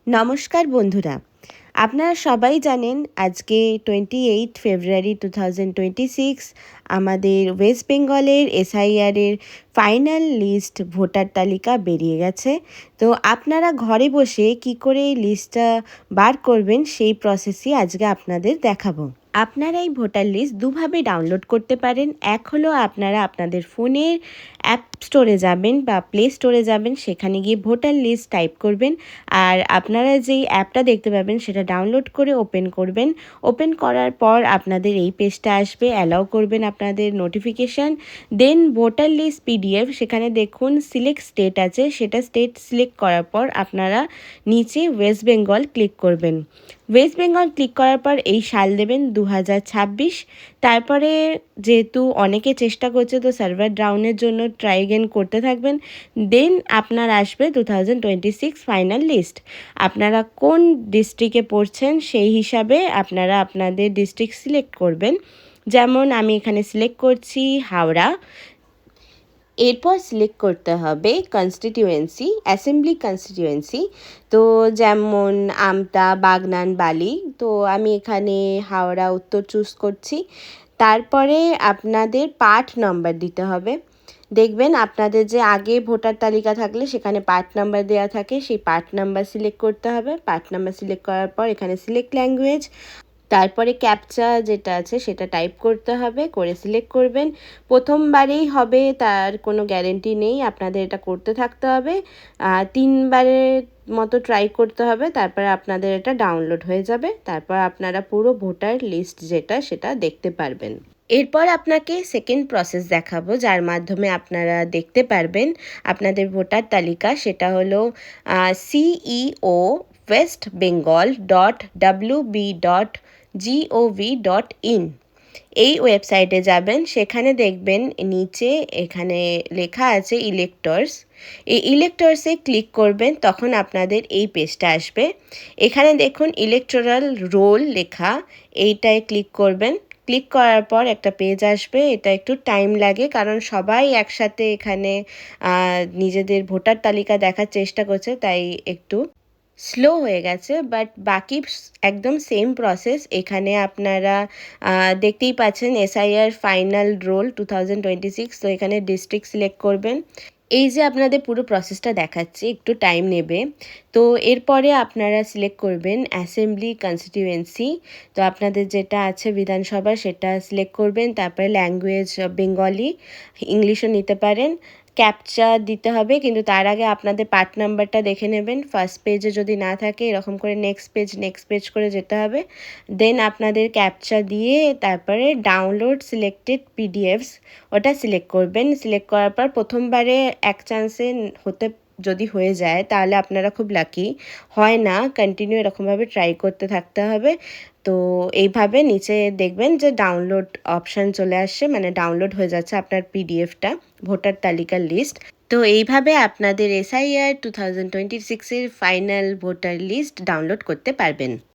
নমস্কার বন্ধুরা, আপনারা সবাই জানেন আজকে 28 ফেব্রুয়ারি 2026 আমাদের ওয়েস্ট বেঙ্গলের এসআইআরের ফাইনাল লিস্ট ভোটার তালিকা বেরিয়ে গেছে। তো আপনারা ঘরে বসে কি করে এই লিস্টটা বার করবেন সেই প্রসেসই আজকে আপনাদের দেখাবো। আপনারা এই ভোটার লিস্ট দুভাবে ডাউনলোড করতে পারেন। এক হলো আপনারা আপনাদের ফোনের অ্যাপ স্টোরে যাবেন বা প্লে স্টোরে যাবেন, সেখানে গিয়ে ভোটার লিস্ট টাইপ করবেন, আর আপনারা যেই অ্যাপটা দেখতে পাবেন সেটা ডাউনলোড করে ওপেন করবেন। ওপেন করার পর আপনাদের এই পেজটা আসবে, অ্যালাউ করবেন আপনাদের নোটিফিকেশান, দেন ভোটার লিস্ট পিডিএফ, সেখানে দেখুন সিলেক্ট স্টেট আছে, সেটা স্টেট সিলেক্ট করার পর আপনারা নিচে ওয়েস্ট বেঙ্গল ক্লিক করবেন। ওয়েস্ট বেঙ্গল ক্লিক করার পর এই সাল দেবেন 2026। তারপরে যেহেতু অনেকে চেষ্টা করছে, তো সার্ভার ডাউনের জন্য ট্রাই এগেন করতে থাকবেন। দেন আপনার আসবে 2026 ফাইনাল লিস্ট। আপনারা কোন ডিস্ট্রিক্টে পড়ছেন সেই হিসাবে আপনারা আপনাদের ডিস্ট্রিক্ট সিলেক্ট করবেন। যেমন আমি এখানে সিলেক্ট করছি হাওড়া। এরপর সিলেক্ট করতে হবে কনস্টিটিউয়েন্সি, অ্যাসেম্বলি কনস্টিটিউয়েন্সি। তো যেমন আমতা, বাগনান, বালি। তো আমি এখানে হাওড়া উত্তর চুজ করছি। তারপরে আপনাদের পার্ট নাম্বার দিতে হবে। দেখবেন আপনাদের যে আগে ভোটার তালিকা থাকলে সেখানে পার্ট নাম্বার দেওয়া থাকে, সেই পার্ট নাম্বার সিলেক্ট করতে হবে। পার্ট নাম্বার সিলেক্ট করার পর এখানে সিলেক্ট ল্যাঙ্গুয়েজ, তারপরে ক্যাপচা যেটা আছে সেটা টাইপ করতে হবে, করে সিলেক্ট করবেন। প্রথমবারেই হবে তার কোনো গ্যারেন্টি নেই, আপনাদের এটা করতে থাকতে হবে। 3বারের মতো ট্রাই করতে হবে, তারপরে আপনাদের এটা ডাউনলোড হয়ে যাবে। তারপর আপনারা পুরো ভোটার লিস্ট যেটা সেটা দেখতে পারবেন। এরপর আপনাকে সেকেন্ড প্রসেস দেখাবো, যার মাধ্যমে আপনারা দেখতে পারবেন আপনাদের ভোটার তালিকা। সেটা হলো CEO westbengal.wb.gov.in। এই ওয়েবসাইটে যাবেন, সেখানে দেখবেন নিচে এখানে লেখা আছে ইলেক্টর্স। এই ইলেক্টর্সে ক্লিক করবেন, তখন আপনাদের এই পেজটা আসবে। এখানে দেখুন ইলেকটোরাল রোল লেখা, এইটায় ক্লিক করবেন। ক্লিক করার পর একটা পেজ আসবে। এটা একটু টাইম লাগে, কারণ সবাই একসাথে এখানে নিজেদের ভোটার তালিকা দেখার চেষ্টা করছে, তাই একটু স্লো হয়ে গেছে। বাট বাকি একদম সেম প্রসেস। এখানে আপনারা দেখতেই পাচ্ছেন এসআইআর ফাইনাল রোল 2026। তো এখানে ডিস্ট্রিক্ট সিলেক্ট করবেন। এই যে আপনাদের পুরো প্রসেসটা দেখাচ্ছি, একটু টাইম নেবে। তো এরপরে আপনারা সিলেক্ট করবেন অ্যাসেম্বলি কনস্টিটিউয়েন্সি। তো আপনাদের যেটা আছে বিধানসভা সেটা সিলেক্ট করবেন। তারপরে ল্যাঙ্গুয়েজ বেঙ্গলি, ইংলিশও নিতে পারেন। ক্যাপচা দিতে হবে, কিন্তু তার আগে আপনাদের পার্ট নাম্বারটা দেখে নেবেন। ফার্স্ট পেজে যদি না থাকে এরকম করে নেক্সট পেজ করে যেতে হবে। দেন আপনাদের ক্যাপচা দিয়ে তারপরে ডাউনলোড সিলেক্টেড পিডিএফস ওটা সিলেক্ট করবেন। সিলেক্ট করার পর প্রথমবারে এক চান্সে যদি হয়ে যায় তাহলে আপনারা খুব লাকি, হয় না কন্টিনিউ এরকমভাবে ট্রাই করতে থাকতে হবে। তো এইভাবে নিচে দেখবেন যে ডাউনলোড অপশান চলে আসছে, মানে ডাউনলোড হয়ে যাচ্ছে আপনার পিডিএফটা, ভোটার তালিকার লিস্ট। তো এইভাবে আপনাদের এসআইআর 2026-এর ফাইনাল ভোটার লিস্ট ডাউনলোড করতে পারবেন।